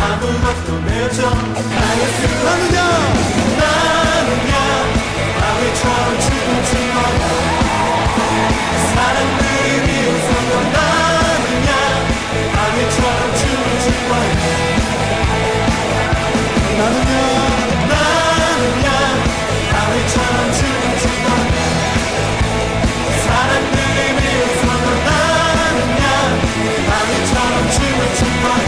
아무것도 내줘 나의 수 나는야 바위처럼 죽어진 거야 사람들이 비웃어도 나는야 바위처럼 죽어진 거야 나는야 바위처럼 죽어진 거야 사람들이 비웃어도 나는야 바위처럼 죽어진 거야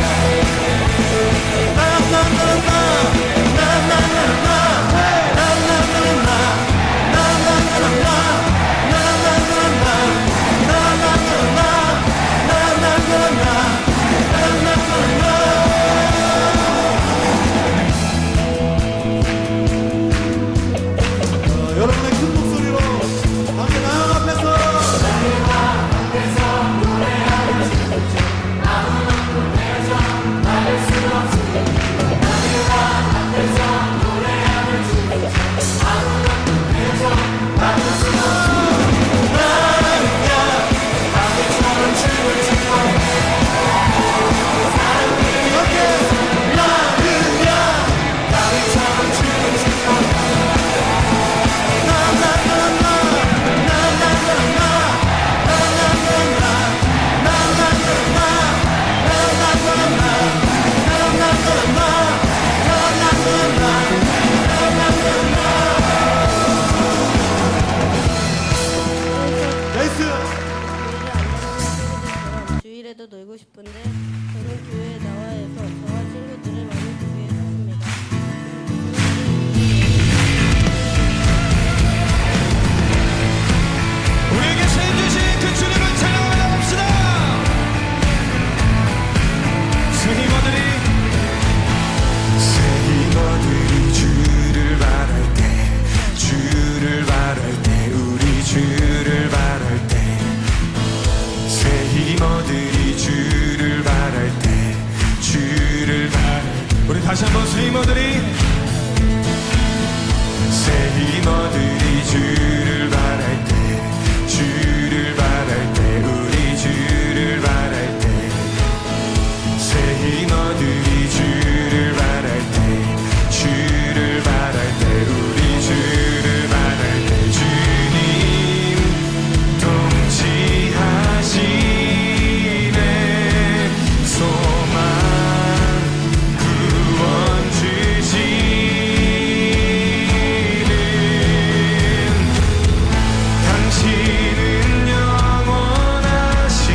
여러분의 큰 목소리로 함께 나영 앞에서 주일에도 놀고 싶은데 저는 교회에 나와야 해서 저와 친구들을 많이 보게 했습니다. 우리에게 생 주신 그 주님을 찬양하며 나갑시다. 새 힘어들이 주를 바랄 때 우리 주를 바랄 때 새 힘어들이 주를 바랄 때 우리 다시 한번 새 힘어들이 주를 바랄 때 우리 주를 바랄 때 새 힘어들이 주를 바랄 때 우리 주를 바랄 때 주님 통치하시네 소망 구원 주시는 당신은 영원하신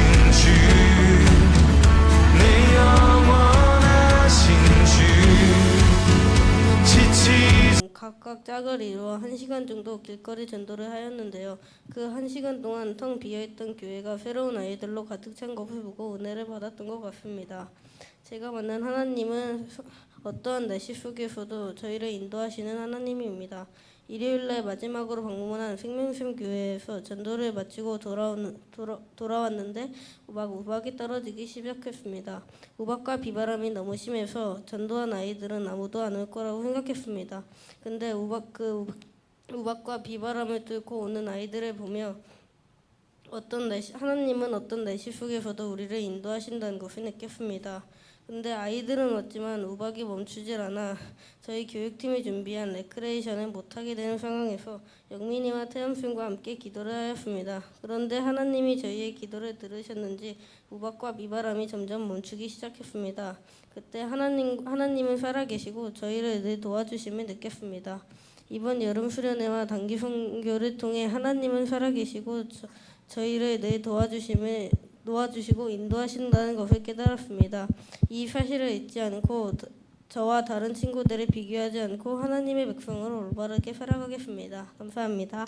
내 영원하신 지치 각각 짝을 이루어 1시간 정도 길거리 전도를 하였는데요. 그 1시간 동안 텅 비어있던 교회가 새로운 아이들로 가득 찬 것을 보고 은혜를 받았던 것 같습니다. 제가 만난 하나님은 어떠한 날씨 속에서도 저희를 인도하시는 하나님입니다. 일요일날 마지막으로 방문한 생명샘 교회에서 전도를 마치고 돌아왔는데 우박이 떨어지기 시작했습니다. 우박과 비바람이 너무 심해서 전도한 아이들은 아무도 안 올 거라고 생각했습니다. 근데 우박과 비바람을 뚫고 오는 아이들을 보며 하나님은 어떤 날씨 속에서도 우리를 인도하신다는 것을 느꼈습니다. 근데 아이들은 왔지만 우박이 멈추질 않아 저희 교육팀이 준비한 레크레이션을 못하게 되는 상황에서 영민이와 태연쌤과 함께 기도를 하였습니다. 그런데 하나님이 저희의 기도를 들으셨는지 우박과 비바람이 점점 멈추기 시작했습니다. 그때 하나님은 살아계시고 저희를 늘 도와주심을 느꼈습니다. 이번 여름 수련회와 단기 선교를 통해 하나님은 살아계시고 저희를 늘 도와주시고 인도하신다는 것을 깨달았습니다. 이 사실을 잊지 않고 저와 다른 친구들을 비교하지 않고 하나님의 백성으로 올바르게 살아가겠습니다. 감사합니다.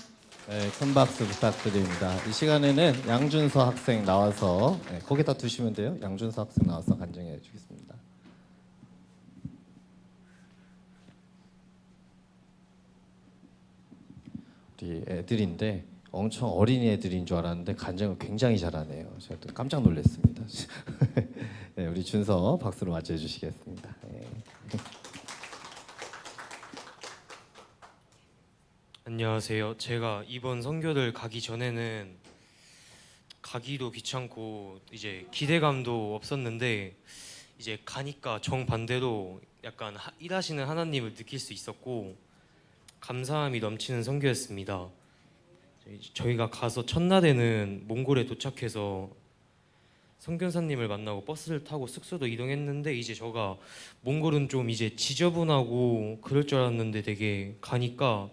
네, 큰 박수 부탁드립니다. 이 시간에는 양준서 학생 나와서 거기다 두시면 돼요. 양준서 학생 나와서 간증해 주겠습니다. 우리 애들인데 엄청 어린이 애들인 줄 알았는데 간증을 굉장히 잘하네요. 제가 또 깜짝 놀랐습니다. 네, 우리 준서 박수로 맞이해 주시겠습니다. 네. 안녕하세요. 제가 이번 선교를 가기 전에는 가기도 귀찮고 이제 기대감도 없었는데 이제 가니까 정반대로 약간 일하시는 하나님을 느낄 수 있었고 감사함이 넘치는 선교였습니다. 저희가 가서 첫날에는 몽골에 도착해서 선교사님을 만나고 버스를 타고 숙소도 이동했는데 이제 저가 몽골은 좀 이제 지저분하고 그럴 줄 알았는데 되게 가니까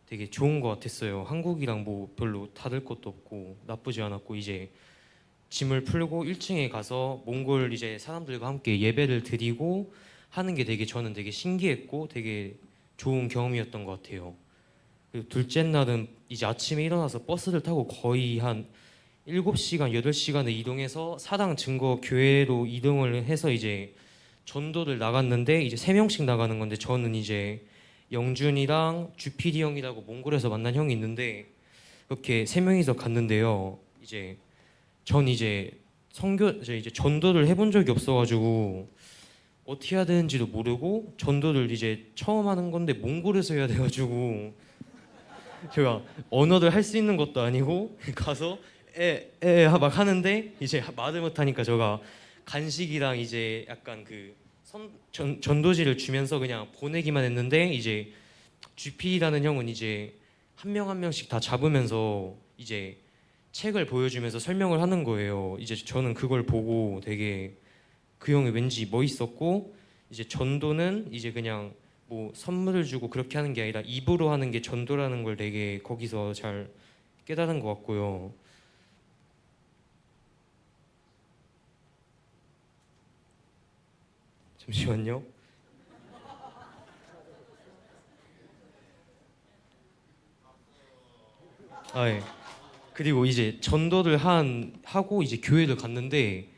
되게 좋은 것 같았어요. 한국이랑 뭐 별로 다를 것도 없고 나쁘지 않았고 이제 짐을 풀고 1층에 가서 몽골 이제 사람들과 함께 예배를 드리고 하는 게 되게 저는 되게 신기했고 되게 좋은 경험이었던 것 같아요. 그리고 둘째 날은 이제 아침에 일어나서 버스를 타고 거의 한 7시간, 8시간을 이동해서 사당 증거 교회로 이동을 해서 이제 전도를 나갔는데 이제 3명씩 나가는 건데 저는 이제 영준이랑 주필이 형이라고 몽골에서 만난 형이 있는데 그렇게 3명이서 갔는데요. 이제 전 이제 이제 전도를 해본 적이 없어가지고 어떻게 해야 되는지도 모르고 전도를 이제 처음 하는 건데 몽골에서 해야 돼가지고 제가 언어를 할 수 있는 것도 아니고 가서 막 하는데 이제 말을 못하니까 제가 간식이랑 이제 약간 그 전도지를 주면서 그냥 보내기만 했는데 이제 GP라는 형은 이제 한 명 한 명씩 다 잡으면서 이제 책을 보여주면서 설명을 하는 거예요. 이제 저는 그걸 보고 되게 그 형이 왠지 멋있었고 이제 전도는 이제 그냥 뭐 선물을 주고 그렇게 하는 게 아니라 입으로 하는 게 전도라는 걸 되게 거기서 잘 깨달은 것 같고요. 잠시만요. 예. 그리고 이제 전도를 하고 이제 교회를 갔는데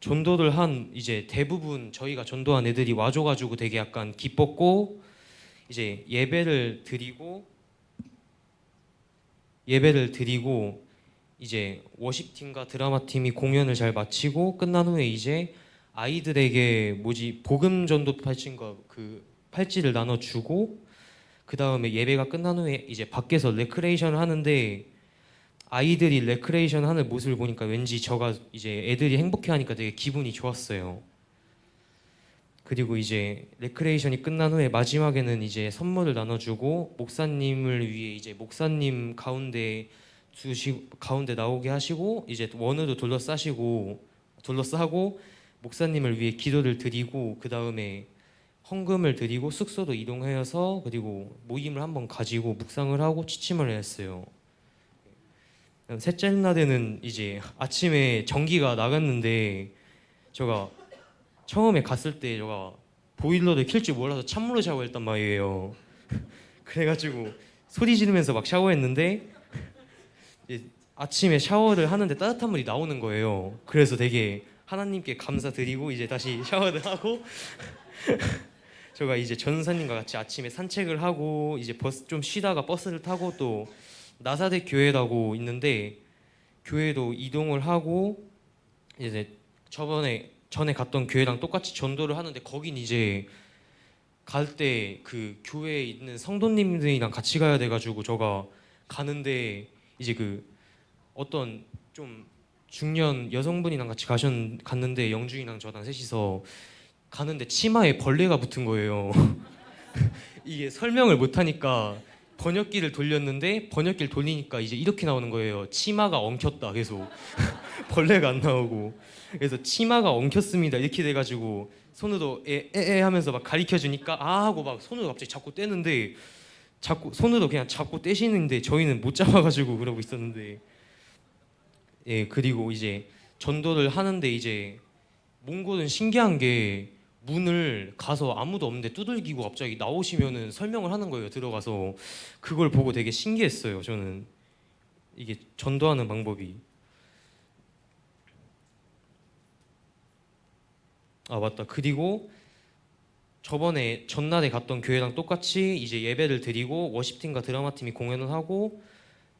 전도를 한 이제 대부분 저희가 전도한 애들이 와줘가지고 되게 약간 기뻤고 이제 예배를 드리고 이제 워십팀과 드라마팀이 공연을 잘 마치고 끝난 후에 이제 아이들에게 복음 전도 팔찌인가 그 팔찌를 나눠주고 그 다음에 예배가 끝난 후에 이제 밖에서 레크레이션을 하는데 아이들이 레크레이션 하는 모습을 보니까 왠지 저가 이제 애들이 행복해하니까 되게 기분이 좋았어요. 그리고 이제 레크레이션이 끝난 후에 마지막에는 이제 선물을 나눠주고 목사님을 위해 이제 목사님 가운데 나오게 하시고 이제 원으로 둘러싸고 목사님을 위해 기도를 드리고 그 다음에 헌금을 드리고 숙소도 이동하여서 그리고 모임을 한번 가지고 묵상을 하고 취침을 했어요. 셋째 날에는 이제 아침에 전기가 나갔는데 제가 처음에 갔을 때 제가 보일러를 켤 줄 몰라서 찬물로 샤워했단 말이에요. 그래가지고 소리 지르면서 막 샤워했는데 이제 아침에 샤워를 하는데 따뜻한 물이 나오는 거예요. 그래서 되게 하나님께 감사드리고 이제 다시 샤워를 하고 제가 이제 전사님과 같이 아침에 산책을 하고 이제 좀 쉬다가 버스를 타고 또 나사렛 교회라고 있는데 교회도 이동을 하고 이제 전에 갔던 교회랑 똑같이 전도를 하는데 거긴 이제 갈 때 그 교회에 있는 성도님들이랑 같이 가야 돼가지고 제가 가는데 이제 그 어떤 좀 중년 여성분이랑 같이 갔는데 영준이랑 저랑 셋이서 가는데 치마에 벌레가 붙은 거예요. 이게 설명을 못하니까 번역기를 돌렸는데 번역기를 돌리니까 이제 이렇게 나오는 거예요. 치마가 엉켰다 계속. 벌레가 안 나오고 그래서 치마가 엉켰습니다 이렇게 돼가지고 손으로 에에 하면서 막 가리켜 주니까 아 하고 막 손으로 갑자기 잡고 떼는데 손으로 그냥 잡고 떼시는데 저희는 못 잡아가지고 그러고 있었는데 예 그리고 이제 전도를 하는데 이제 몽골은 신기한 게 문을 가서 아무도 없는데 두들기고 갑자기 나오시면은 설명을 하는 거예요. 들어가서 그걸 보고 되게 신기했어요. 저는 이게 전도하는 방법이 아 맞다. 그리고 전날에 갔던 교회랑 똑같이 이제 예배를 드리고 워십팀과 드라마팀이 공연을 하고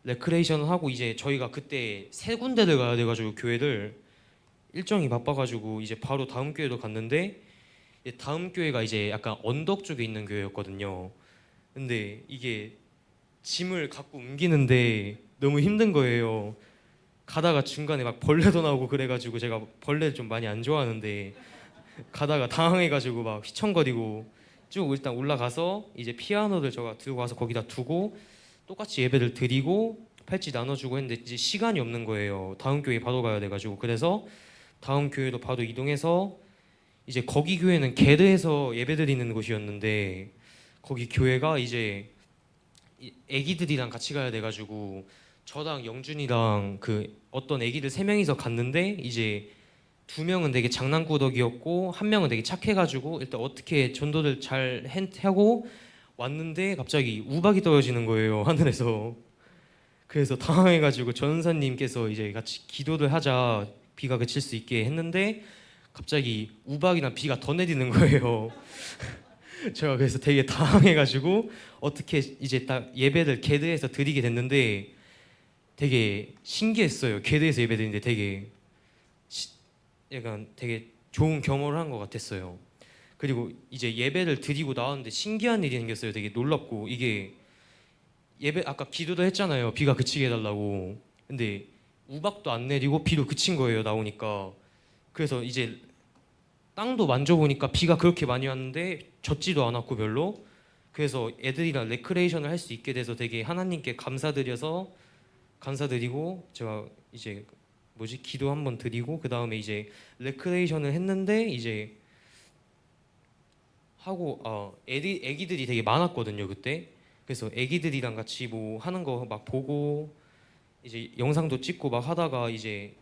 레크레이션을 하고 이제 저희가 그때 3군데를 가야 돼가지고 교회를 일정이 바빠가지고 이제 바로 다음 교회로 갔는데 다음 교회가 이제 약간 언덕 쪽에 있는 교회였거든요. 근데 이게 짐을 갖고 옮기는데 너무 힘든 거예요. 가다가 중간에 막 벌레도 나오고 그래가지고 제가 벌레를 좀 많이 안 좋아하는데 가다가 당황해가지고 막 휘청거리고 쭉 일단 올라가서 이제 피아노를 제가 들고 가서 거기다 두고 똑같이 예배를 드리고 팔찌 나눠주고 했는데 이제 시간이 없는 거예요. 다음 교회 바로 가야 돼가지고. 그래서 다음 교회로 바로 이동해서 이제 거기 교회는 게르에서 예배 드리는 곳이었는데 거기 교회가 이제 애기들이랑 같이 가야 돼가지고 저랑 영준이랑 그 어떤 애기들 3명이서 갔는데 이제 2명은 되게 장난꾸러기였고 1명은 되게 착해가지고 일단 어떻게 전도를 잘 하고 왔는데 갑자기 우박이 떨어지는 거예요, 하늘에서. 그래서 당황해가지고 전사님께서 이제 같이 기도를 하자, 비가 그칠 수 있게 했는데 갑자기 우박이랑 비가 더 내리는 거예요. 제가 그래서 되게 당황해가지고 어떻게 이제 딱 예배를 게르에서 드리게 됐는데 되게 신기했어요. 게르에서 예배 드리는데 되게 약간 되게 좋은 경험을 한 것 같았어요. 그리고 이제 예배를 드리고 나왔는데 신기한 일이 생겼어요. 되게 놀랍고 이게 예배 아까 기도도 했잖아요. 비가 그치게 해달라고. 근데 우박도 안 내리고 비도 그친 거예요. 나오니까. 그래서 이제 땅도 만져보니까 비가 그렇게 많이 왔는데 젖지도 않았고 별로. 그래서 애들이랑 레크레이션을 할 수 있게 돼서 되게 하나님께 감사드리고 제가 이제 기도 한번 드리고 그 다음에 이제 레크레이션을 했는데 이제 하고 애기들이 되게 많았거든요 그때. 그래서 애기들이랑 같이 뭐 하는 거 막 보고 이제 영상도 찍고 막 하다가 이제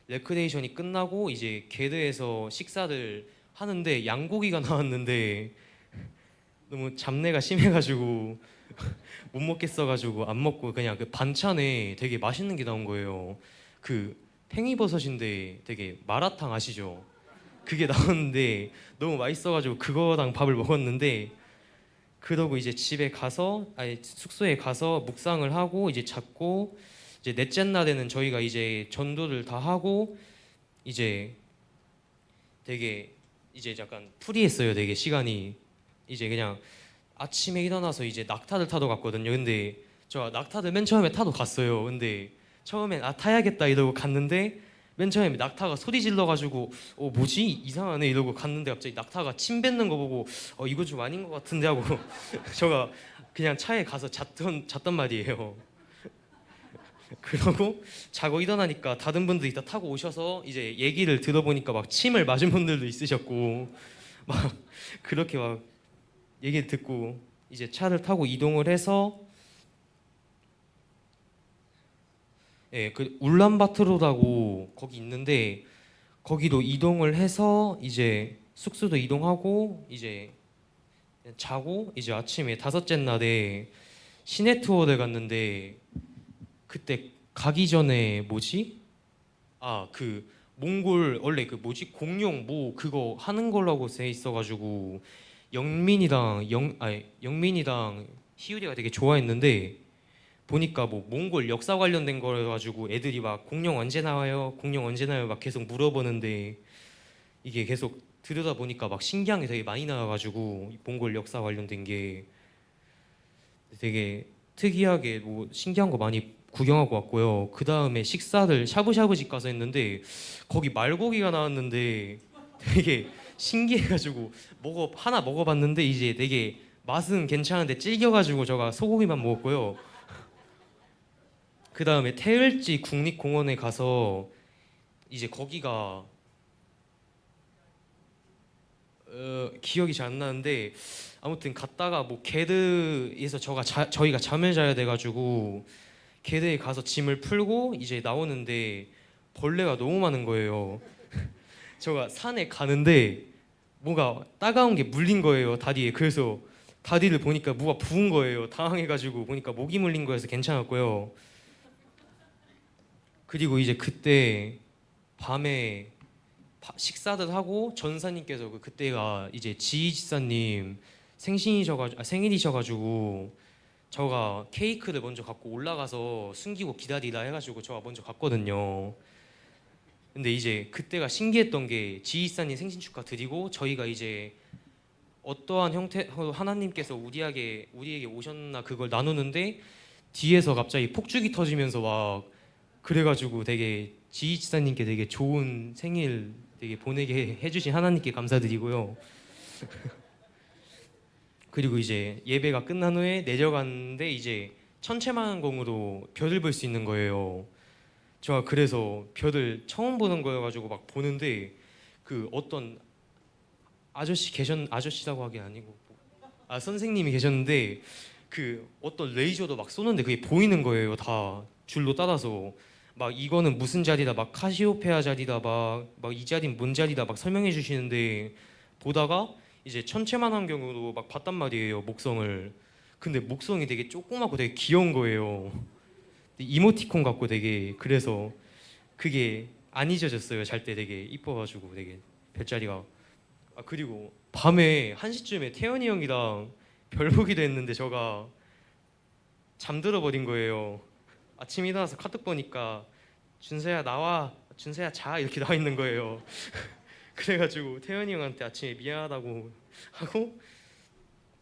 레크레이션이 끝나고 이제 게르에서 식사를 하는데 양고기가 나왔는데 너무 잡내가 심해가지고 못 먹겠어가지고 안 먹고 그냥 그 반찬에 되게 맛있는 게 나온 거예요. 그 팽이버섯인데 되게 마라탕 아시죠? 그게 나왔는데 너무 맛있어가지고 그거랑 밥을 먹었는데 그러고 이제 집에 가서 숙소에 가서 묵상을 하고 이제 잤고 이제 넷째 날에는 저희가 이제 전도를 다 하고 이제 되게 이제 약간 프리했어요. 되게 시간이 이제 그냥 아침에 일어나서 이제 낙타를 타러 갔거든요. 근데 저 낙타를 맨 처음에 타러 갔어요. 근데 처음엔 타야겠다 이러고 갔는데 맨 처음에 낙타가 소리 질러가지고 뭐지 이상하네 이러고 갔는데 갑자기 낙타가 침 뱉는 거 보고 이거 좀 아닌 것 같은데 하고 제가 그냥 차에 가서 잤단 말이에요. 그러고 자고 일어나니까 다른 분들이 다 타고 오셔서 이제 얘기를 들어보니까 막 침을 맞은 분들도 있으셨고 막 그렇게 막 얘기 듣고 이제 차를 타고 이동을 해서 그 울란바토르라고 거기 있는데 거기도 이동을 해서 이제 숙소도 이동하고 이제 자고 이제 아침에 5째 날에 시내 투어를 갔는데 그때 가기 전에 그 몽골 원래 그 공룡 뭐 그거 하는 걸라고 돼 있어가지고 영민이랑 희율이가 되게 좋아했는데 보니까 뭐 몽골 역사 관련된 거여가지고 애들이 막 공룡 언제 나와요 막 계속 물어보는데 이게 계속 들여다 보니까 막 신기한 게 되게 많이 나와가지고 몽골 역사 관련된 게 되게 특이하게 뭐 신기한 거 많이 구경하고 왔고요. 그 다음에 식사를 샤브샤브집 가서 했는데 거기 말고기가 나왔는데 되게 신기해가지고 하나 먹어봤는데 이제 되게 맛은 괜찮은데 질겨가지고 제가 소고기만 먹었고요. 그 다음에 태을지 국립공원에 가서 이제 거기가 기억이 잘 안 나는데 아무튼 갔다가 뭐 게르에서 저희가 잠을 자야 돼가지고 게르에 가서 짐을 풀고 이제 나오는데 벌레가 너무 많은 거예요. 제가 산에 가는데 뭐가 따가운 게 물린 거예요 다리에. 그래서 다리를 보니까 뭐가 부은 거예요. 당황해가지고 보니까 모기 물린 거여서 괜찮았고요. 그리고 이제 그때 밤에 식사를 하고 전사님께서 그때가 이제 지희 집사님 생일이셔가지고 저가 케이크를 먼저 갖고 올라가서 숨기고 기다리라 해가지고 저가 먼저 갔거든요. 근데 이제 그때가 신기했던 게 지희 집사님 생신 축하 드리고 저희가 이제 어떠한 형태로 하나님께서 우리에게 오셨나 그걸 나누는데 뒤에서 갑자기 폭죽이 터지면서 막 그래가지고 되게 지희 집사님께 되게 좋은 생일 되게 보내게 해주신 하나님께 감사드리고요. 그리고 이제 예배가 끝난 후에 내려갔는데 이제 천체망원경으로 별을 볼 수 있는 거예요. 제가 그래서 별을 처음 보는 거여가지고 막 보는데 그 어떤 아저씨라고 하기 아니고 선생님이 계셨는데 그 어떤 레이저도 막 쏘는데 그게 보이는 거예요. 다 줄로 따라서 막 이거는 무슨 자리다 막 카시오페아 자리다 막 이 자리는 뭔 자리다 막 설명해 주시는데 보다가 이제 천체망원경으로 막 봤단 말이에요, 목성을. 근데 목성이 되게 조그맣고 되게 귀여운 거예요. 이모티콘 같고 되게. 그래서 그게 안 잊어졌어요. 잘 때 되게 이뻐가지고 되게 별자리가. 그리고 밤에 1시쯤에 태연이 형이랑 별 보기도 했는데 제가 잠들어 버린 거예요. 아침에 일어나서 카톡 보니까 준서야 나와, 준서야 자 이렇게 나와 있는 거예요. 그래가지고 태연이 형한테 아침에 미안하다고 하고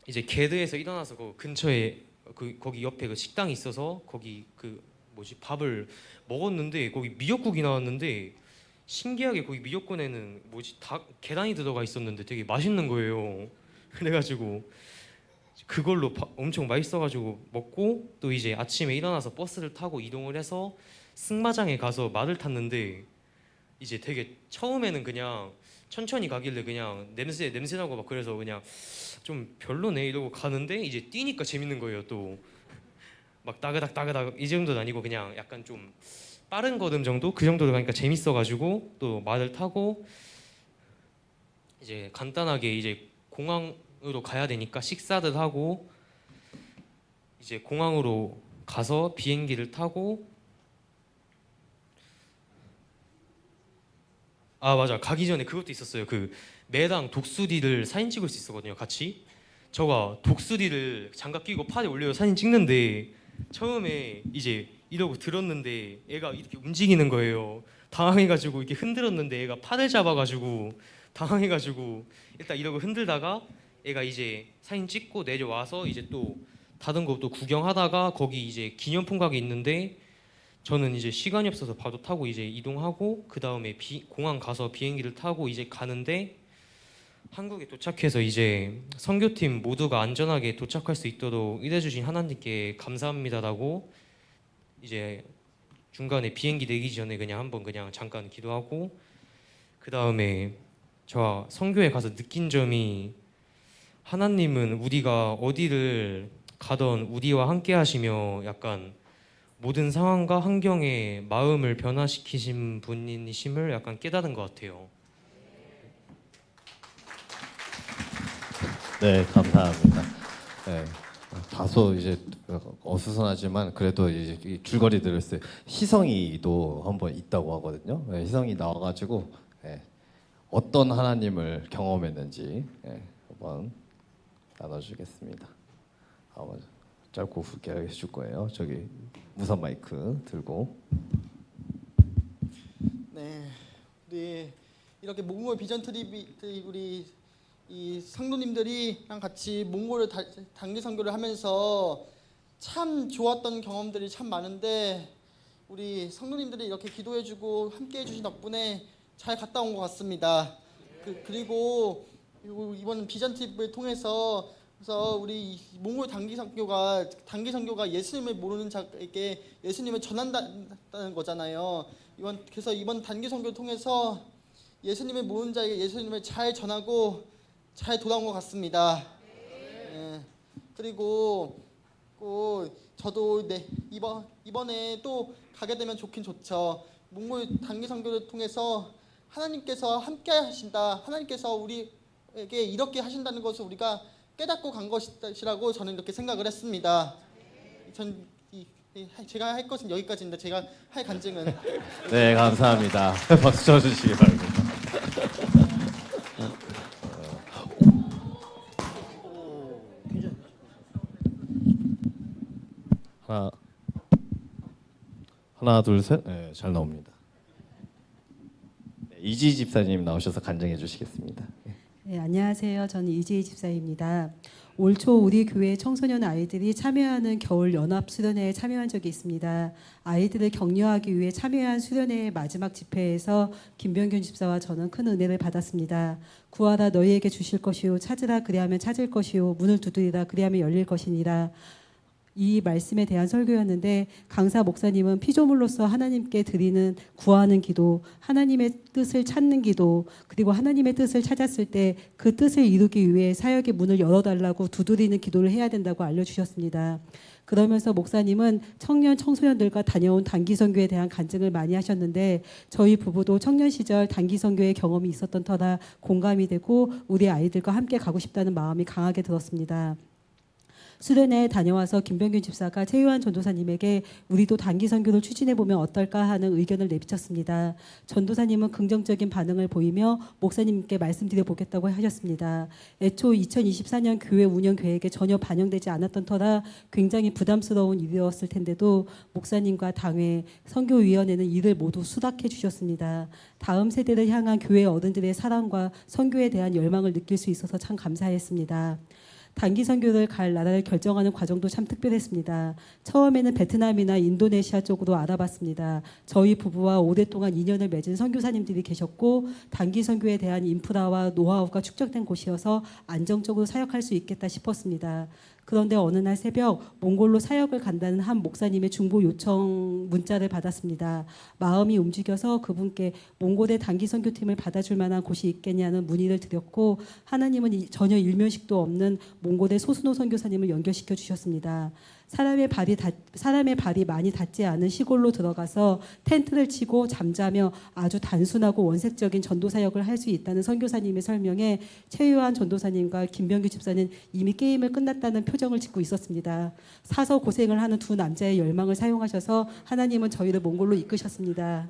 이제 게드에서 일어나서 그 근처에 거기 옆에 그 식당이 있어서 거기 그 밥을 먹었는데 거기 미역국이 나왔는데 신기하게 거기 미역국에는 계란이 들어가 있었는데 되게 맛있는 거예요. 그래가지고 그걸로 엄청 맛있어가지고 먹고 또 이제 아침에 일어나서 버스를 타고 이동을 해서 승마장에 가서 말을 탔는데 이제 되게 처음에는 그냥 천천히 가길래 그냥 냄새나고 막 그래서 그냥 좀 별로네 이러고 가는데 이제 뛰니까 재밌는 거예요. 또 막 따그닥 이 정도는 아니고 그냥 약간 좀 빠른 걸음 정도 그 정도로 가니까 재밌어가지고 또 말을 타고 이제 간단하게 이제 공항으로 가야 되니까 식사를 하고 이제 공항으로 가서 비행기를 타고 맞아, 가기 전에 그것도 있었어요. 그 매당 독수리를 사진 찍을 수 있었거든요, 같이. 저가 독수리를 장갑 끼고 팔에 올려 사진 찍는데 처음에 이제 이러고 들었는데 애가 이렇게 움직이는 거예요. 당황해가지고 이렇게 흔들었는데 애가 팔을 잡아가지고 당황해가지고 일단 이러고 흔들다가 애가 이제 사진 찍고 내려와서 이제 또 다른 거 또 구경하다가 거기 이제 기념품 가게 있는데 저는 이제 시간이 없어서 바로 타고 이제 이동하고 그 다음에 공항 가서 비행기를 타고 이제 가는데 한국에 도착해서 이제 선교팀 모두가 안전하게 도착할 수 있도록 일해주신 하나님께 감사합니다라고 이제 중간에 비행기 내리기 전에 그냥 한번 그냥 잠깐 기도하고 그 다음에 저 선교에 가서 느낀 점이 하나님은 우리가 어디를 가던 우리와 함께 하시며 약간 모든 상황과 환경에 마음을 변화시키신 분이심을 약간 깨달은 것 같아요. 네, 감사합니다. 네, 다소 이제 어수선하지만 그래도 이제 이 줄거리 들을 때 희성이도 한번 있다고 하거든요. 네, 희성이 나와가지고 네, 어떤 하나님을 경험했는지 네, 한번 나눠주겠습니다. 맞아. 짧고 굵게 해줄 거예요. 저기 무선 마이크 들고. 네, 우리 이렇게 몽골 비전 트립이 우리 이 성도님들이랑 같이 몽골을 단기 선교를 하면서 참 좋았던 경험들이 참 많은데 우리 성도님들이 이렇게 기도해주고 함께해 주신 덕분에 잘 갔다 온 것 같습니다. 그리고 이번 비전 트립을 통해서 그래서 우리 몽골 단기 선교가 예수님을 모르는 자에게 예수님을 전한다는 거잖아요. 그래서 이번 단기 선교를 통해서 예수님을 모르는 자에게 예수님을 잘 전하고 잘 돌아온 것 같습니다. 네. 그리고 저도 이번에 또 가게 되면 좋긴 좋죠. 몽골 단기 선교를 통해서 하나님께서 함께 하신다. 하나님께서 우리에게 이렇게 하신다는 것을 우리가 깨닫고 간 것이라고 저는 이렇게 생각을 했습니다. 제가 할 것은 여기까지입니다. 제가 할 간증은. 네, 감사합니다. 박수 쳐주시기 바랍니다. 하나, 둘, 셋. 네, 잘 나옵니다. 네, 이지 집사님 나오셔서 간증해 주시겠습니다. 네, 안녕하세요. 저는 이재희 집사입니다. 올 초 우리 교회 청소년 아이들이 참여하는 겨울 연합 수련회에 참여한 적이 있습니다. 아이들을 격려하기 위해 참여한 수련회의 마지막 집회에서 김병균 집사와 저는 큰 은혜를 받았습니다. 구하라 너희에게 주실 것이요 찾으라 그리하면 찾을 것이요 문을 두드리라 그리하면 열릴 것이니라. 이 말씀에 대한 설교였는데 강사 목사님은 피조물로서 하나님께 드리는 구하는 기도, 하나님의 뜻을 찾는 기도, 그리고 하나님의 뜻을 찾았을 때 그 뜻을 이루기 위해 사역의 문을 열어달라고 두드리는 기도를 해야 된다고 알려주셨습니다. 그러면서 목사님은 청년 청소년들과 다녀온 단기 선교에 대한 간증을 많이 하셨는데 저희 부부도 청년 시절 단기 선교의 경험이 있었던 터라 공감이 되고 우리 아이들과 함께 가고 싶다는 마음이 강하게 들었습니다. 수련회에 다녀와서 김병균 집사가 최유한 전도사님에게 우리도 단기 선교를 추진해 보면 어떨까 하는 의견을 내비쳤습니다. 전도사님은 긍정적인 반응을 보이며 목사님께 말씀드려 보겠다고 하셨습니다. 애초 2024년 교회 운영 계획에 전혀 반영되지 않았던 터라 굉장히 부담스러운 일이었을 텐데도 목사님과 당회, 선교위원회는 이를 모두 수락해 주셨습니다. 다음 세대를 향한 교회 어른들의 사랑과 선교에 대한 열망을 느낄 수 있어서 참 감사했습니다. 단기 선교를 갈 나라를 결정하는 과정도 참 특별했습니다. 처음에는 베트남이나 인도네시아 쪽으로 알아봤습니다. 저희 부부와 오랫동안 인연을 맺은 선교사님들이 계셨고 단기 선교에 대한 인프라와 노하우가 축적된 곳이어서 안정적으로 사역할 수 있겠다 싶었습니다. 그런데 어느 날 새벽 몽골로 사역을 간다는 한 목사님의 중보 요청 문자를 받았습니다. 마음이 움직여서 그분께 몽골의 단기 선교팀을 받아줄 만한 곳이 있겠냐는 문의를 드렸고 하나님은 전혀 일면식도 없는 몽골의 소순호 선교사님을 연결시켜 주셨습니다. 사람의 발이 많이 닿지 않은 시골로 들어가서 텐트를 치고 잠자며 아주 단순하고 원색적인 전도 사역을 할 수 있다는 선교사님의 설명에 최유한 전도사님과 김병규 집사는 이미 게임을 끝났다는 표정을 짓고 있었습니다. 사서 고생을 하는 두 남자의 열망을 사용하셔서 하나님은 저희를 몽골로 이끄셨습니다.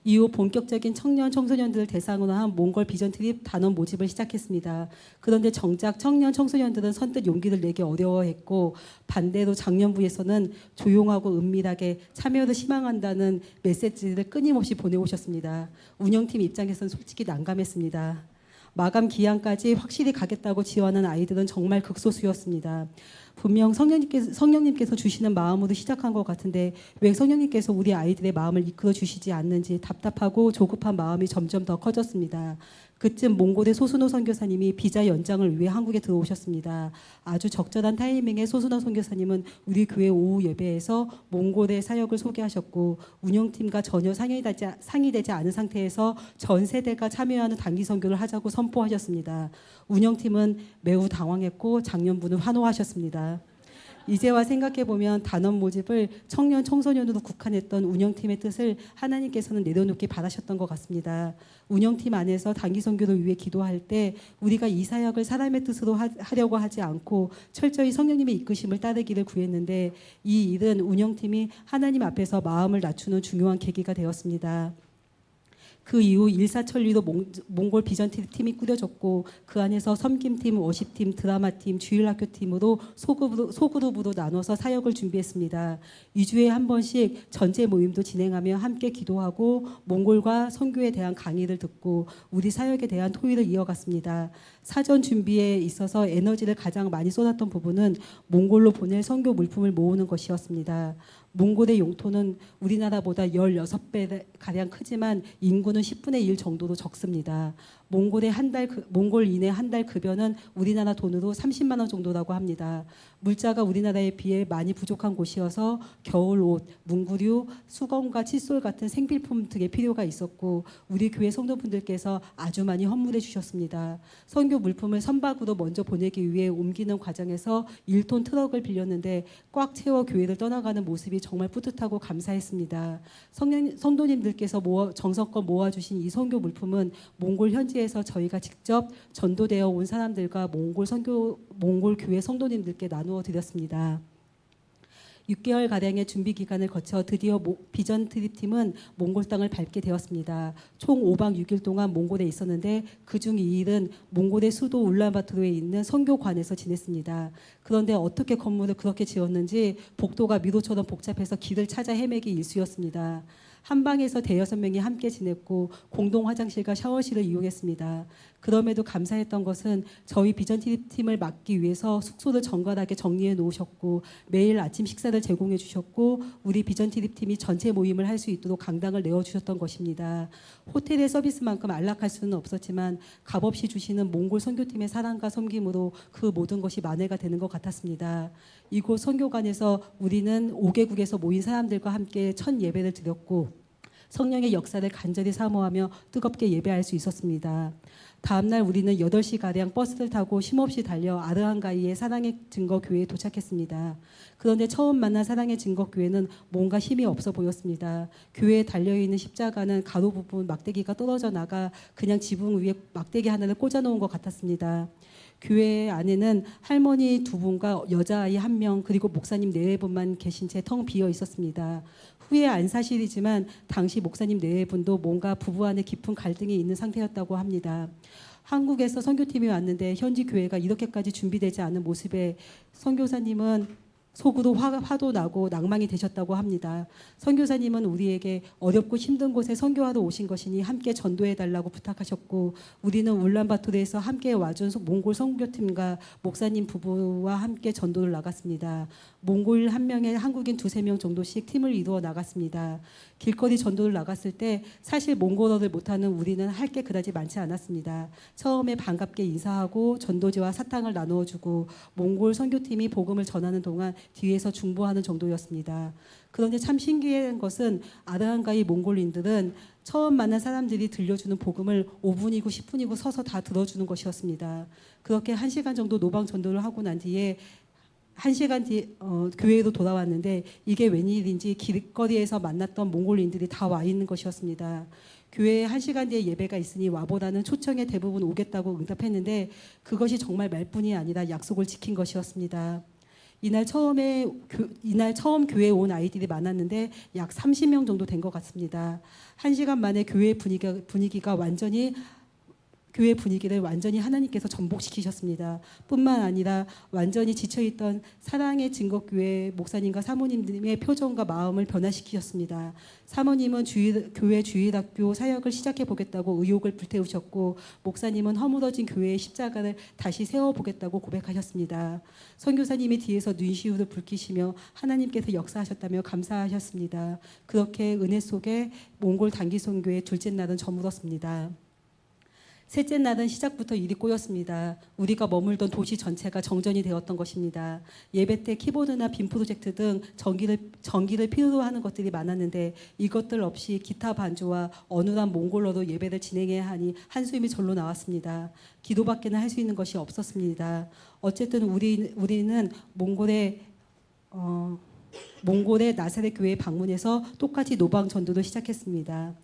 이후 본격적인 청년 청소년들을 대상으로 한 몽골 비전 트립 단원 모집을 시작했습니다. 그런데 정작 청년 청소년들은 선뜻 용기를 내기 어려워했고 반대로 장년부에서는 조용하고 은밀하게 참여를 희망한다는 메시지를 끊임없이 보내오셨습니다. 운영팀 입장에서는 솔직히 난감했습니다. 마감 기한까지 확실히 가겠다고 지원한 아이들은 정말 극소수였습니다. 분명 성령님께서 주시는 마음으로 시작한 것 같은데 왜 성령님께서 우리 아이들의 마음을 이끌어 주시지 않는지 답답하고 조급한 마음이 점점 더 커졌습니다. 그쯤 몽골의 소순호 선교사님이 비자 연장을 위해 한국에 들어오셨습니다. 아주 적절한 타이밍에 소순호 선교사님은 우리 교회 오후 예배에서 몽골의 사역을 소개하셨고 운영팀과 전혀 상의되지 않은 상태에서 전 세대가 참여하는 단기 선교를 하자고 선포하셨습니다. 운영팀은 매우 당황했고 장년부는 환호하셨습니다. 이제와 생각해보면 단원 모집을 청년 청소년으로 국한했던 운영팀의 뜻을 하나님께서는 내려놓기 바라셨던 것 같습니다. 운영팀 안에서 단기 선교를 위해 기도할 때 우리가 이 사역을 사람의 뜻으로 하려고 하지 않고 철저히 성령님의 이끄심을 따르기를 구했는데 이 일은 운영팀이 하나님 앞에서 마음을 낮추는 중요한 계기가 되었습니다. 그 이후 일사천리로 몽골 비전 팀이 꾸려졌고 그 안에서 섬김팀, 워십팀, 드라마팀, 주일학교팀으로 소그룹으로 나눠서 사역을 준비했습니다. 2주에 한 번씩 전체 모임도 진행하며 함께 기도하고 몽골과 선교에 대한 강의를 듣고 우리 사역에 대한 토의를 이어갔습니다. 사전 준비에 있어서 에너지를 가장 많이 쏟았던 부분은 몽골로 보낼 선교 물품을 모으는 것이었습니다. 몽골의 용토는 우리나라보다 16배 가량 크지만 인구는 10분의 1 정도로 적습니다. 몽골인의 한 달 급여는 우리나라 돈으로 30만 원 정도라고 합니다. 물자가 우리나라에 비해 많이 부족한 곳이어서 겨울 옷, 문구류, 수건과 칫솔 같은 생필품 등의 필요가 있었고 우리 교회 성도분들께서 아주 많이 헌물해 주셨습니다. 선교 물품을 선박으로 먼저 보내기 위해 옮기는 과정에서 1톤 트럭을 빌렸는데 꽉 채워 교회를 떠나가는 모습이 정말 뿌듯하고 감사했습니다. 성도님들께서 정성껏 모아주신 이 선교 물품은 몽골 현지에서 저희가 직접 전도되어 온 사람들과 몽골 교회 성도님들께 나누어 드렸습니다. 6개월 가량의 준비 기간을 거쳐 드디어 비전 트립팀은 몽골 땅을 밟게 되었습니다. 총 5박 6일 동안 몽골에 있었는데 그중 2일은 몽골의 수도 울란바토르에 있는 선교관에서 지냈습니다. 그런데 어떻게 건물을 그렇게 지었는지 복도가 미로처럼 복잡해서 길을 찾아 헤매기 일쑤였습니다. 한 방에서 대여섯 명이 함께 지냈고 공동 화장실과 샤워실을 이용했습니다. 그럼에도 감사했던 것은 저희 비전팀을 맡기 위해서 숙소를 정갈하게 정리해 놓으셨고 매일 아침 식사를 제공해 주셨고 우리 비전팀이 전체 모임을 할 수 있도록 강당을 내어주셨던 것입니다. 호텔의 서비스만큼 안락할 수는 없었지만 값없이 주시는 몽골 선교팀의 사랑과 섬김으로 그 모든 것이 만회가 되는 것 같았습니다. 이곳 선교관에서 우리는 5개국에서 모인 사람들과 함께 첫 예배를 드렸고 성령의 역사를 간절히 사모하며 뜨겁게 예배할 수 있었습니다. 다음날 우리는 8시가량 버스를 타고 쉼없이 달려 아르한가이의 사랑의 증거 교회에 도착했습니다. 그런데 처음 만난 사랑의 증거 교회는 뭔가 힘이 없어 보였습니다. 교회에 달려있는 십자가는 가로 부분 막대기가 떨어져 나가 그냥 지붕 위에 막대기 하나를 꽂아놓은 것 같았습니다. 교회 안에는 할머니 2분과 여자아이 1명 그리고 목사님 4분만 계신 채 텅 비어 있었습니다. 후에 안 사실이지만 당시 목사님 4분도 뭔가 부부 안에 깊은 갈등이 있는 상태였다고 합니다. 한국에서 선교팀이 왔는데 현지 교회가 이렇게까지 준비되지 않은 모습에 선교사님은 속으로 화도 나고 낭망이 되셨다고 합니다. 선교사님은 우리에게 어렵고 힘든 곳에 선교하러 오신 것이니 함께 전도해달라고 부탁하셨고 우리는 울란바토르에서 함께 와준 몽골 선교팀과 목사님 부부와 함께 전도를 나갔습니다. 몽골 1명에 한국인 2-3명 정도씩 팀을 이루어 나갔습니다. 길거리 전도를 나갔을 때 사실 몽골어를 못하는 우리는 할 게 그다지 많지 않았습니다. 처음에 반갑게 인사하고 전도지와 사탕을 나누어주고 몽골 선교팀이 복음을 전하는 동안 뒤에서 중보하는 정도였습니다. 그런데 참 신기한 것은 아르한가이 몽골인들은 처음 만난 사람들이 들려주는 복음을 5분이고 10분이고 서서 다 들어주는 것이었습니다. 그렇게 1시간 정도 노방 전도를 하고 난 뒤에 1시간 뒤 교회로 돌아왔는데 이게 웬일인지 길거리에서 만났던 몽골인들이 다 와 있는 것이었습니다. 교회에 1시간 뒤에 예배가 있으니 와보라는 초청에 대부분 오겠다고 응답했는데 그것이 정말 말뿐이 아니라 약속을 지킨 것이었습니다. 이날 처음 교회에 온 아이들이 많았는데 약 30명 정도 된 것 같습니다. 1시간 만에 교회 분위기를 완전히 하나님께서 전복시키셨습니다. 뿐만 아니라 완전히 지쳐있던 사랑의 증거교회 목사님과 사모님의 표정과 마음을 변화시키셨습니다. 사모님은 교회 주일학교 사역을 시작해 보겠다고 의욕을 불태우셨고 목사님은 허물어진 교회의 십자가를 다시 세워보겠다고 고백하셨습니다. 선교사님이 뒤에서 눈시울을 붉히시며 하나님께서 역사하셨다며 감사하셨습니다. 그렇게 은혜 속에 몽골 단기선교의 둘째 날은 저물었습니다. 셋째 날은 시작부터 일이 꼬였습니다. 우리가 머물던 도시 전체가 정전이 되었던 것입니다. 예배 때 키보드나 빔 프로젝트 등 전기를 필요로 하는 것들이 많았는데 이것들 없이 기타 반주와 어눌한 몽골어로 예배를 진행해야 하니 한숨이 절로 나왔습니다. 기도밖에는 할 수 있는 것이 없었습니다. 어쨌든 우리는 몽골의 나사렛 교회에 방문해서 똑같이 노방 전도를 시작했습니다.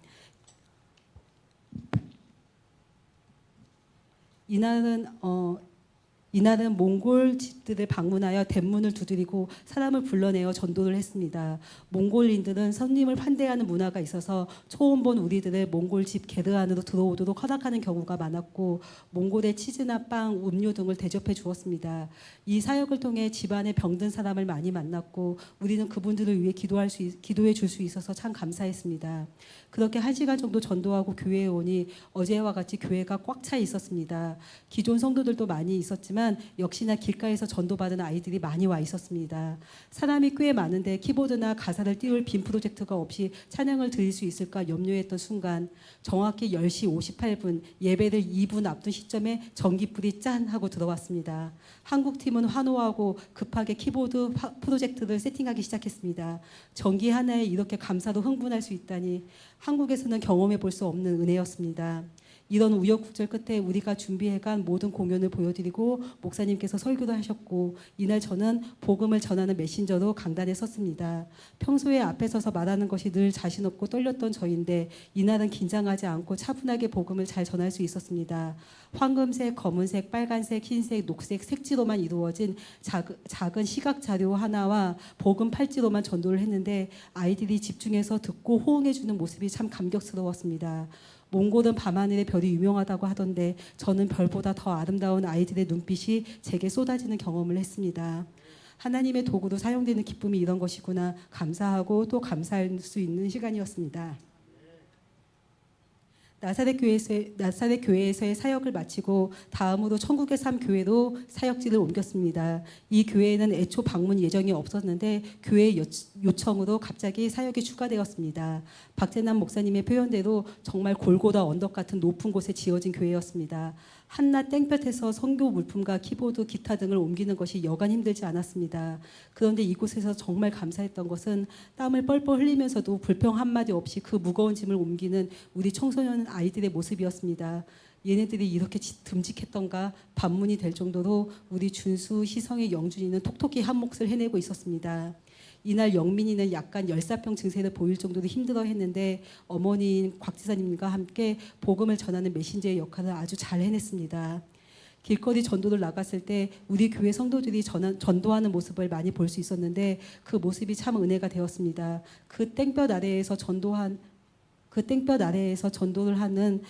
이날은 몽골 집들을 방문하여 대문을 두드리고 사람을 불러내어 전도를 했습니다. 몽골인들은 손님을 환대하는 문화가 있어서 처음 본 우리들을 몽골 집 게르 안으로 들어오도록 허락하는 경우가 많았고 몽골의 치즈나 빵, 음료 등을 대접해 주었습니다. 이 사역을 통해 집안에 병든 사람을 많이 만났고 우리는 그분들을 위해 기도해 줄 수 있어서 참 감사했습니다. 그렇게 1시간 정도 전도하고 교회에 오니 어제와 같이 교회가 꽉 차 있었습니다. 기존 성도들도 많이 있었지만 역시나 길가에서 전도받은 아이들이 많이 와 있었습니다. 사람이 꽤 많은데 키보드나 가사를 띄울 빔 프로젝트가 없이 찬양을 드릴 수 있을까 염려했던 순간 정확히 10시 58분 예배를 2분 앞둔 시점에 전기불이 짠 하고 들어왔습니다. 한국팀은 환호하고 급하게 키보드 프로젝트를 세팅하기 시작했습니다. 전기 하나에 이렇게 감사도 흥분할 수 있다니 한국에서는 경험해 볼 수 없는 은혜였습니다. 이런 우여곡절 끝에 우리가 준비해간 모든 공연을 보여드리고 목사님께서 설교도 하셨고 이날 저는 복음을 전하는 메신저로 강단에 섰습니다. 평소에 앞에 서서 말하는 것이 늘 자신 없고 떨렸던 저인데 이날은 긴장하지 않고 차분하게 복음을 잘 전할 수 있었습니다. 황금색, 검은색, 빨간색, 흰색, 녹색 색지로만 이루어진 작은 시각 자료 하나와 복음 팔찌로만 전도를 했는데 아이들이 집중해서 듣고 호응해주는 모습이 참 감격스러웠습니다. 몽골은 밤하늘의 별이 유명하다고 하던데 저는 별보다 더 아름다운 아이들의 눈빛이 제게 쏟아지는 경험을 했습니다. 하나님의 도구로 사용되는 기쁨이 이런 것이구나 감사하고 또 감사할 수 있는 시간이었습니다. 나사렛 교회에서의 사역을 마치고 다음으로 천국의 삶 교회로 사역지를 옮겼습니다. 이 교회에는 애초 방문 예정이 없었는데 교회 요청으로 갑자기 사역이 추가되었습니다. 박재남 목사님의 표현대로 정말 골고다 언덕 같은 높은 곳에 지어진 교회였습니다. 한낮 땡볕에서 선교 물품과 키보드, 기타 등을 옮기는 것이 여간 힘들지 않았습니다. 그런데 이곳에서 정말 감사했던 것은 땀을 뻘뻘 흘리면서도 불평 한마디 없이 그 무거운 짐을 옮기는 우리 청소년 아이들의 모습이었습니다. 얘네들이 이렇게 듬직했던가 반문이 될 정도로 우리 준수, 희성의 영준이는 톡톡히 한 몫을 해내고 있었습니다. 이날 영민이는 약간 열사병 증세를 보일 정도로 힘들어했는데 어머니인 곽 지사님과 함께 복음을 전하는 메신저의 역할을 아주 잘 해냈습니다. 길거리 전도를 나갔을 때 우리 교회 성도들이 전도하는 모습을 많이 볼 수 있었는데 그 모습이 참 은혜가 되었습니다. 그 땡볕 아래에서 전도를 하는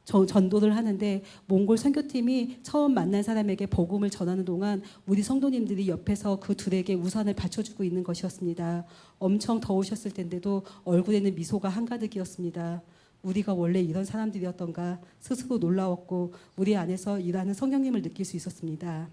전도를 하는데 몽골 선교팀이 처음 만난 사람에게 복음을 전하는 동안 우리 성도님들이 옆에서 그 둘에게 우산을 받쳐주고 있는 것이었습니다. 엄청 더우셨을 텐데도 얼굴에는 미소가 한가득이었습니다. 우리가 원래 이런 사람들이었던가 스스로 놀라웠고 우리 안에서 일하는 성령님을 느낄 수 있었습니다.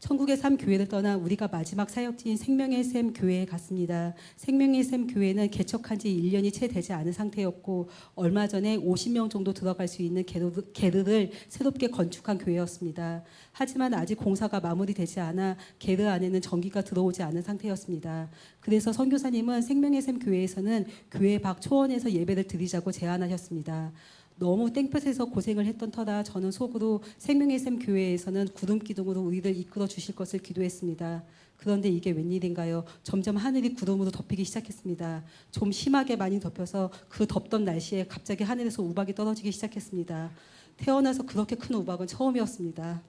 천국의 삶 교회를 떠나 우리가 마지막 사역지인 생명의 샘 교회에 갔습니다. 생명의 샘 교회는 개척한 지 1년이 채 되지 않은 상태였고 얼마 전에 50명 정도 들어갈 수 있는 게르를 새롭게 건축한 교회였습니다. 하지만 아직 공사가 마무리되지 않아 게르 안에는 전기가 들어오지 않은 상태였습니다. 그래서 선교사님은 생명의 샘 교회에서는 교회 밖 초원에서 예배를 드리자고 제안하셨습니다. 너무 땡볕에서 고생을 했던 터라 저는 속으로 생명의 샘 교회에서는 구름 기둥으로 우리를 이끌어 주실 것을 기도했습니다. 그런데 이게 웬일인가요? 점점 하늘이 구름으로 덮이기 시작했습니다. 좀 심하게 많이 덮여서 그 덥던 날씨에 갑자기 하늘에서 우박이 떨어지기 시작했습니다. 태어나서 그렇게 큰 우박은 처음이었습니다.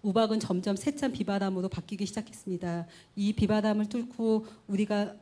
우박은 점점 세찬 비바람으로 바뀌기 시작했습니다. 이 비바람을 뚫고 우리가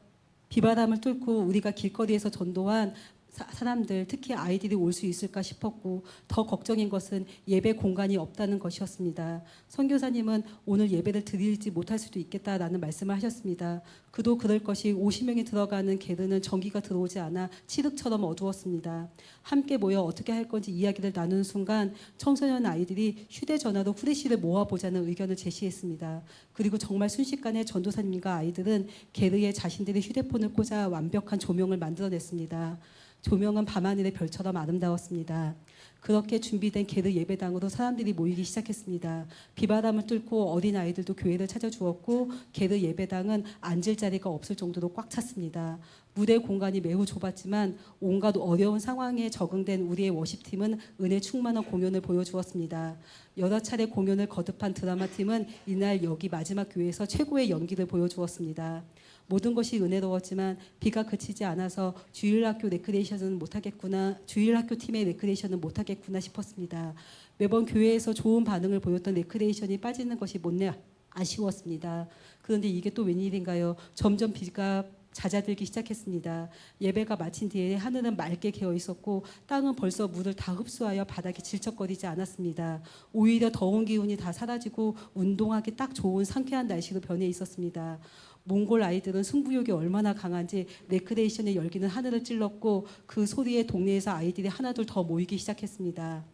길거리에서 전도한 사람들, 특히 아이들이 올 수 있을까 싶었고 더 걱정인 것은 예배 공간이 없다는 것이었습니다. 선교사님은 오늘 예배를 드리지 못할 수도 있겠다라는 말씀을 하셨습니다. 그도 그럴 것이 50명이 들어가는 게르는 전기가 들어오지 않아 칠흑처럼 어두웠습니다. 함께 모여 어떻게 할 건지 이야기를 나누는 순간 청소년 아이들이 휴대전화로 후레쉬를 모아보자는 의견을 제시했습니다. 그리고 정말 순식간에 전도사님과 아이들은 게르에 자신들의 휴대폰을 꽂아 완벽한 조명을 만들어냈습니다. 조명은 밤하늘의 별처럼 아름다웠습니다. 그렇게 준비된 게르 예배당으로 사람들이 모이기 시작했습니다. 비바람을 뚫고 어린 아이들도 교회를 찾아주었고 게르 예배당은 앉을 자리가 없을 정도로 꽉 찼습니다. 무대 공간이 매우 좁았지만 온갖 어려운 상황에 적응된 우리의 워십팀은 은혜 충만한 공연을 보여주었습니다. 여러 차례 공연을 거듭한 드라마팀은 이날 여기 마지막 교회에서 최고의 연기를 보여주었습니다. 모든 것이 은혜로웠지만 비가 그치지 않아서 주일학교 팀의 레크레이션은 못하겠구나 싶었습니다. 매번 교회에서 좋은 반응을 보였던 레크레이션이 빠지는 것이 못내 아쉬웠습니다. 그런데 이게 또 웬일인가요? 점점 비가 잦아들기 시작했습니다. 예배가 마친 뒤에 하늘은 맑게 개어 있었고 땅은 벌써 물을 다 흡수하여 바닥이 질척거리지 않았습니다. 오히려 더운 기운이 다 사라지고 운동하기 딱 좋은 상쾌한 날씨로 변해 있었습니다. 몽골 아이들은 승부욕이 얼마나 강한지 레크레이션의 열기는 하늘을 찔렀고 그 소리에 동네에서 아이들이 하나둘 더 모이기 시작했습니다.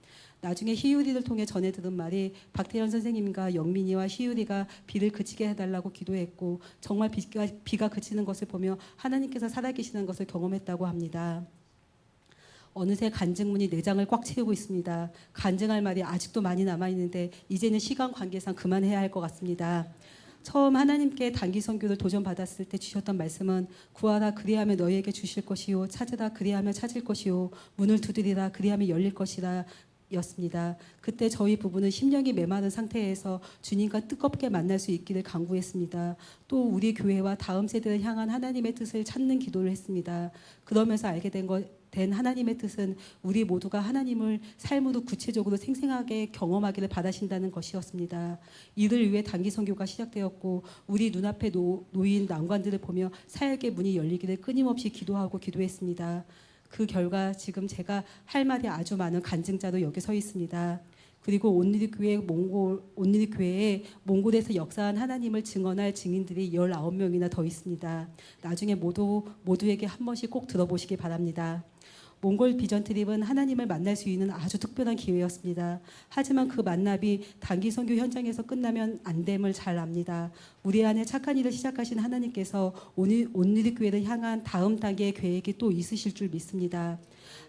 나중에 희유리를 통해 전해 들은 말이 박태현 선생님과 영민이와 희유리가 비를 그치게 해달라고 기도했고 정말 비가 그치는 것을 보며 하나님께서 살아계시는 것을 경험했다고 합니다. 어느새 간증문이 4장을 꽉 채우고 있습니다. 간증할 말이 아직도 많이 남아있는데 이제는 시간 관계상 그만해야 할 것 같습니다. 처음 하나님께 단기 선교를 도전받았을 때 주셨던 말씀은 구하라 그리하면 너희에게 주실 것이요 찾으라 그리하면 찾을 것이요 문을 두드리라 그리하면 열릴 것이라 였습니다. 그때 저희 부부는 심령이 메마른 상태에서 주님과 뜨겁게 만날 수 있기를 간구했습니다. 또 우리 교회와 다음 세대를 향한 하나님의 뜻을 찾는 기도를 했습니다. 그러면서 알게 된 하나님의 뜻은 우리 모두가 하나님을 삶으로 구체적으로 생생하게 경험하기를 바라신다는 것이었습니다. 이를 위해 단기 선교가 시작되었고 우리 눈앞에 놓인 난관들을 보며 사역의 문이 열리기를 끊임없이 기도했습니다. 그 결과 지금 제가 할 말이 아주 많은 간증자로 여기 서 있습니다. 그리고 온누리 교회에 몽골에서 역사한 하나님을 증언할 증인들이 19명이나 더 있습니다. 나중에 모두에게 한 번씩 꼭 들어보시기 바랍니다. 몽골 비전 트립은 하나님을 만날 수 있는 아주 특별한 기회였습니다. 하지만 그 만남이 단기 선교 현장에서 끝나면 안 됨을 잘 압니다. 우리 안에 착한 일을 시작하신 하나님께서 온누리 교회를 향한 다음 단계의 계획이 또 있으실 줄 믿습니다.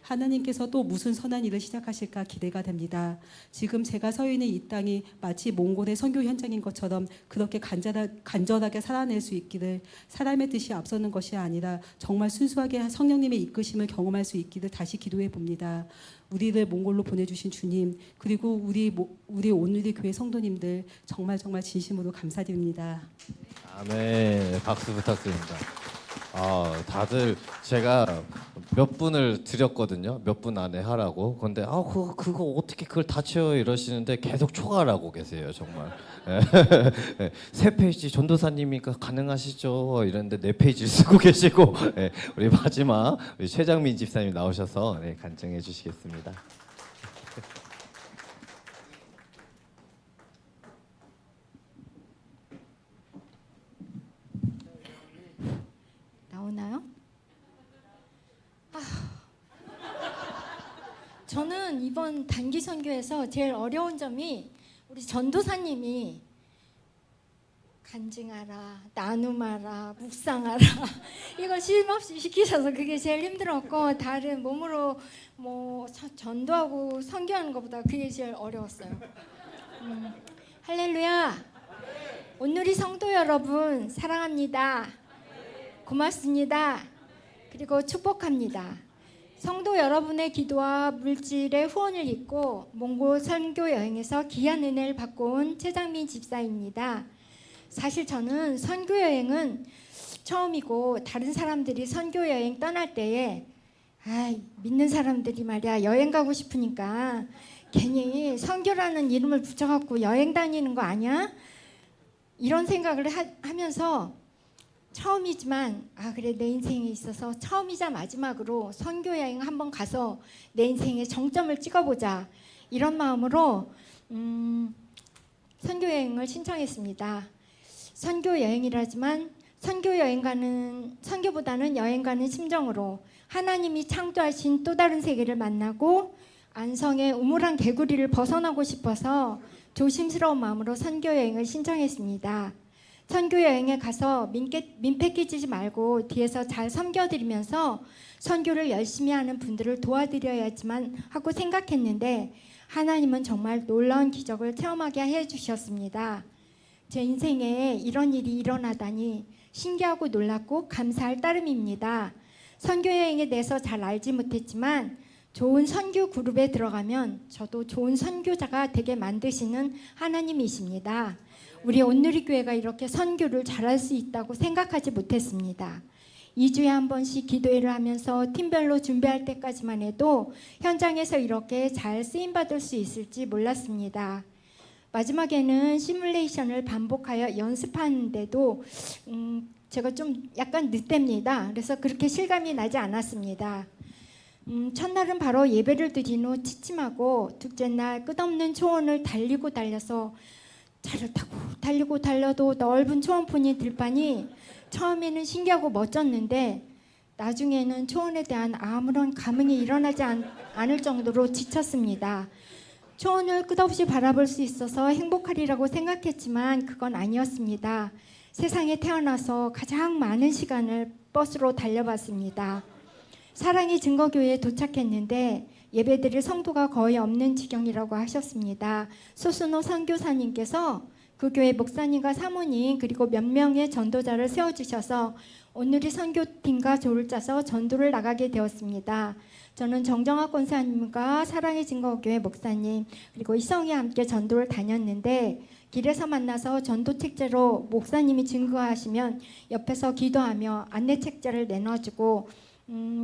하나님께서 또 무슨 선한 일을 시작하실까 기대가 됩니다. 지금 제가 서 있는 이 땅이 마치 몽골의 선교 현장인 것처럼 그렇게 간절하게 살아낼 수 있기를, 사람의 뜻이 앞서는 것이 아니라 정말 순수하게 성령님의 이끄심을 경험할 수 있기를 다시 기도해 봅니다. 우리를 몽골로 보내주신 주님, 그리고 우리 온누리 교회 성도님들 정말 진심으로 감사드립니다. 아멘. 박수 부탁드립니다. 다들 제가 몇 분을 드렸거든요. 몇 분 안에 하라고. 근데 그거 어떻게 그걸 다 채워 이러시는데 계속 초과하고 계세요, 정말. 예. 3페이지 전도사님이니까 가능하시죠? 이랬는데 4페이지를 쓰고 계시고, 예. 우리 마지막 우리 최장민 집사님 나오셔서 간증해 주시겠습니다. 나오나요? 저는 이번 단기 선교에서 제일 어려운 점이 우리 전도사님이 간증하라, 나눔하라, 묵상하라 이걸 쉼없이 시키셔서 그게 제일 힘들었고, 다른 몸으로 전도하고 선교하는 것보다 그게 제일 어려웠어요. 할렐루야. 온누리 성도 여러분 사랑합니다. 고맙습니다. 그리고 축복합니다. 성도 여러분의 기도와 물질의 후원을 잊고 몽골 선교 여행에서 귀한 은혜를 받고 온 최장민 집사입니다. 사실 저는 선교 여행은 처음이고, 다른 사람들이 선교 여행 떠날 때에 믿는 사람들이 말이야 여행 가고 싶으니까 괜히 선교라는 이름을 붙여갖고 여행 다니는 거 아니야? 이런 생각을 하면서 처음이지만 그래 내 인생에 있어서 처음이자 마지막으로 선교 여행 한번 가서 내 인생의 정점을 찍어보자, 이런 마음으로 선교 여행을 신청했습니다. 선교 여행이라지만 선교보다는 여행 가는 심정으로 하나님이 창조하신 또 다른 세계를 만나고 안성의 우물한 개구리를 벗어나고 싶어서 조심스러운 마음으로 선교 여행을 신청했습니다. 선교 여행에 가서 민폐 끼치지 말고 뒤에서 잘 섬겨드리면서 선교를 열심히 하는 분들을 도와드려야지만 하고 생각했는데, 하나님은 정말 놀라운 기적을 체험하게 해주셨습니다. 제 인생에 이런 일이 일어나다니 신기하고 놀랍고 감사할 따름입니다. 선교 여행에 대해서 잘 알지 못했지만 좋은 선교 그룹에 들어가면 저도 좋은 선교자가 되게 만드시는 하나님이십니다. 우리 온누리 교회가 이렇게 선교를 잘할 수 있다고 생각하지 못했습니다. 2주에 한 번씩 기도회를 하면서 팀별로 준비할 때까지만 해도 현장에서 이렇게 잘 쓰임받을 수 있을지 몰랐습니다. 마지막에는 시뮬레이션을 반복하여 연습하는데도 제가 좀 약간 늦답니다. 그래서 그렇게 실감이 나지 않았습니다. 첫날은 바로 예배를 드린 후 취침하고, 둘째 날 끝없는 초원을 달려서 차를 타고 달려도 넓은 초원뿐인 들판이 처음에는 신기하고 멋졌는데 나중에는 초원에 대한 아무런 감흥이 일어나지 않을 정도로 지쳤습니다. 초원을 끝없이 바라볼 수 있어서 행복하리라고 생각했지만 그건 아니었습니다. 세상에 태어나서 가장 많은 시간을 버스로 달려봤습니다. 사랑의 증거교회에 도착했는데 예배드릴 성도가 거의 없는 지경이라고 하셨습니다. 소순호 선교사님께서 그 교회 목사님과 사모님 그리고 몇 명의 전도자를 세워주셔서 온누리 선교팀과 조를 짜서 전도를 나가게 되었습니다. 저는 정정학 권사님과 사랑의 증거교회 목사님 그리고 이성이 함께 전도를 다녔는데, 길에서 만나서 전도 책자로 목사님이 증거하시면 옆에서 기도하며 안내 책자를 내놔주고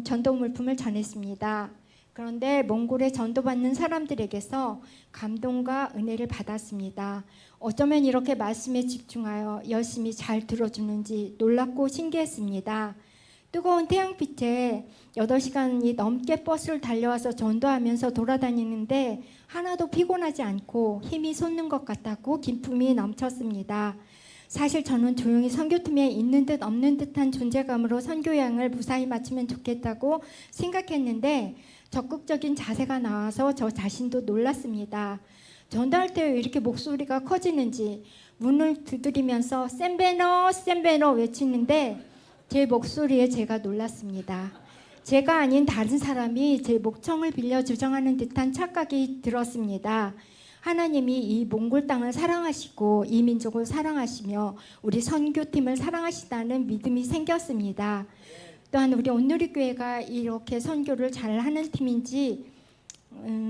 전도 물품을 전했습니다. 그런데 몽골에 전도받는 사람들에게서 감동과 은혜를 받았습니다. 어쩌면 이렇게 말씀에 집중하여 열심히 잘 들어주는지 놀랍고 신기했습니다. 뜨거운 태양빛에 8시간이 넘게 버스를 달려와서 전도하면서 돌아다니는데 하나도 피곤하지 않고 힘이 솟는 것 같았고 기쁨이 넘쳤습니다. 사실 저는 조용히 선교팀에 있는 듯 없는 듯한 존재감으로 선교 여행을 무사히 마치면 좋겠다고 생각했는데 적극적인 자세가 나와서 저 자신도 놀랐습니다. 전도할 때 왜 이렇게 목소리가 커지는지 문을 두드리면서 센베너 센베너 외치는데 제 목소리에 제가 놀랐습니다. 제가 아닌 다른 사람이 제 목청을 빌려 주장하는 듯한 착각이 들었습니다. 하나님이 이 몽골 땅을 사랑하시고 이 민족을 사랑하시며 우리 선교팀을 사랑하시다는 믿음이 생겼습니다. 또한 우리 온누리교회가 이렇게 선교를 잘하는 팀인지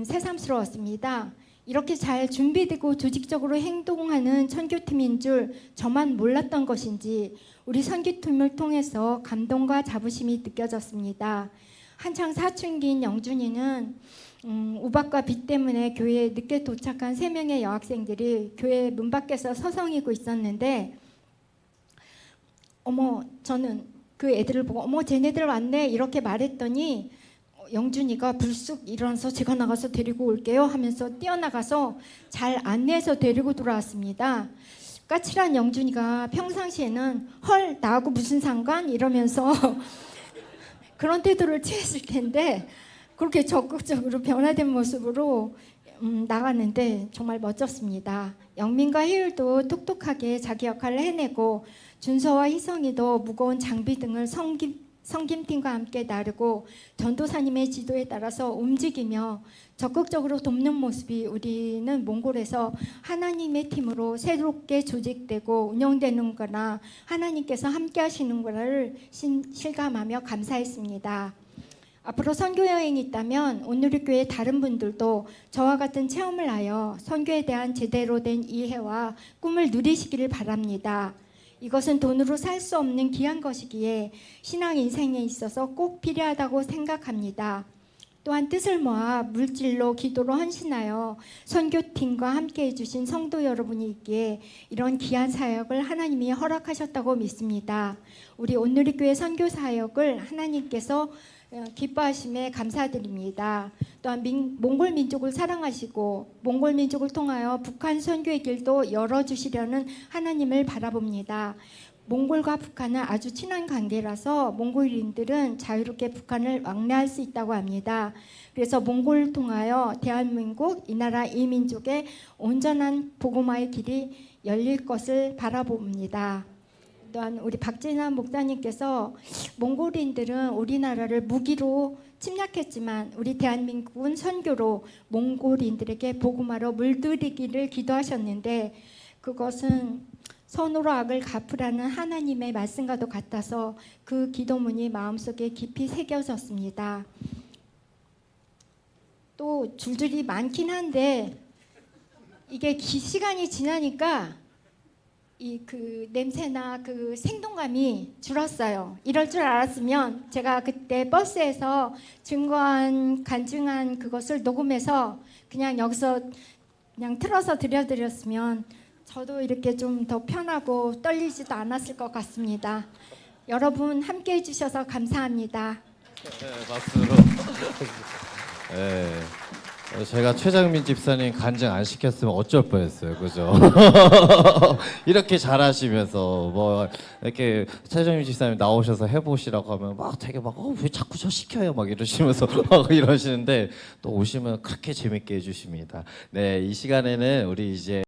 새삼스러웠습니다. 이렇게 잘 준비되고 조직적으로 행동하는 선교팀인 줄 저만 몰랐던 것인지 우리 선교팀을 통해서 감동과 자부심이 느껴졌습니다. 한창 사춘기인 영준이는 우박과 비 때문에 교회에 늦게 도착한 3명의 여학생들이 교회 문 밖에서 서성이고 있었는데 저는 그 애들을 보고 어머 쟤네들 왔네 이렇게 말했더니 영준이가 불쑥 일어나서 제가 나가서 데리고 올게요 하면서 뛰어나가서 잘 안내해서 데리고 돌아왔습니다. 까칠한 영준이가 평상시에는 헐 나하고 무슨 상관 이러면서 그런 태도를 취했을 텐데 그렇게 적극적으로 변화된 모습으로 나갔는데 정말 멋졌습니다. 영민과 희율도 똑똑하게 자기 역할을 해내고 준서와 희성이도 무거운 장비 등을 성김팀과 함께 나르고 전도사님의 지도에 따라서 움직이며 적극적으로 돕는 모습이 우리는 몽골에서 하나님의 팀으로 새롭게 조직되고 운영되는 거나 하나님께서 함께 하시는 거를 실감하며 감사했습니다. 앞으로 선교 여행이 있다면 온누리교회 다른 분들도 저와 같은 체험을 하여 선교에 대한 제대로 된 이해와 꿈을 누리시기를 바랍니다. 이것은 돈으로 살 수 없는 귀한 것이기에 신앙 인생에 있어서 꼭 필요하다고 생각합니다. 또한 뜻을 모아 물질로 기도로 헌신하여 선교팀과 함께 해주신 성도 여러분이 있기에 이런 귀한 사역을 하나님이 허락하셨다고 믿습니다. 우리 온누리교회 선교 사역을 하나님께서 기뻐하심에 감사드립니다. 또한 몽골 민족을 사랑하시고 몽골 민족을 통하여 북한 선교의 길도 열어주시려는 하나님을 바라봅니다. 몽골과 북한은 아주 친한 관계라서 몽골인들은 자유롭게 북한을 왕래할 수 있다고 합니다. 그래서 몽골을 통하여 대한민국 이 나라 이 민족의 온전한 복음화의 길이 열릴 것을 바라봅니다. 또한 우리 박진환 목사님께서 몽골인들은 우리나라를 무기로 침략했지만 우리 대한민국은 선교로 몽골인들에게 복음화로 물들이기를 기도하셨는데 그것은 선으로 악을 갚으라는 하나님의 말씀과도 같아서 그 기도문이 마음속에 깊이 새겨졌습니다. 또 줄줄이 많긴 한데 이게 시간이 지나니까 그 냄새나 그 생동감이 줄었어요. 이럴 줄 알았으면 제가 그때 버스에서 간증한 그것을 녹음해서 그냥 여기서 그냥 틀어서 들려드렸으면 저도 이렇게 좀 더 편하고 떨리지도 않았을 것 같습니다. 여러분 함께 해주셔서 감사합니다. 네, 박수로. 네. 제가 최장민 집사님 간증 안 시켰으면 어쩔 뻔했어요, 그죠? 이렇게 잘하시면서 뭐 이렇게 최장민 집사님 나오셔서 해보시라고 하면 막 되게 왜 자꾸 저 시켜요 막 이러시면서 막 이러시는데 또 오시면 그렇게 재밌게 해주십니다. 네, 이 시간에는 우리 이제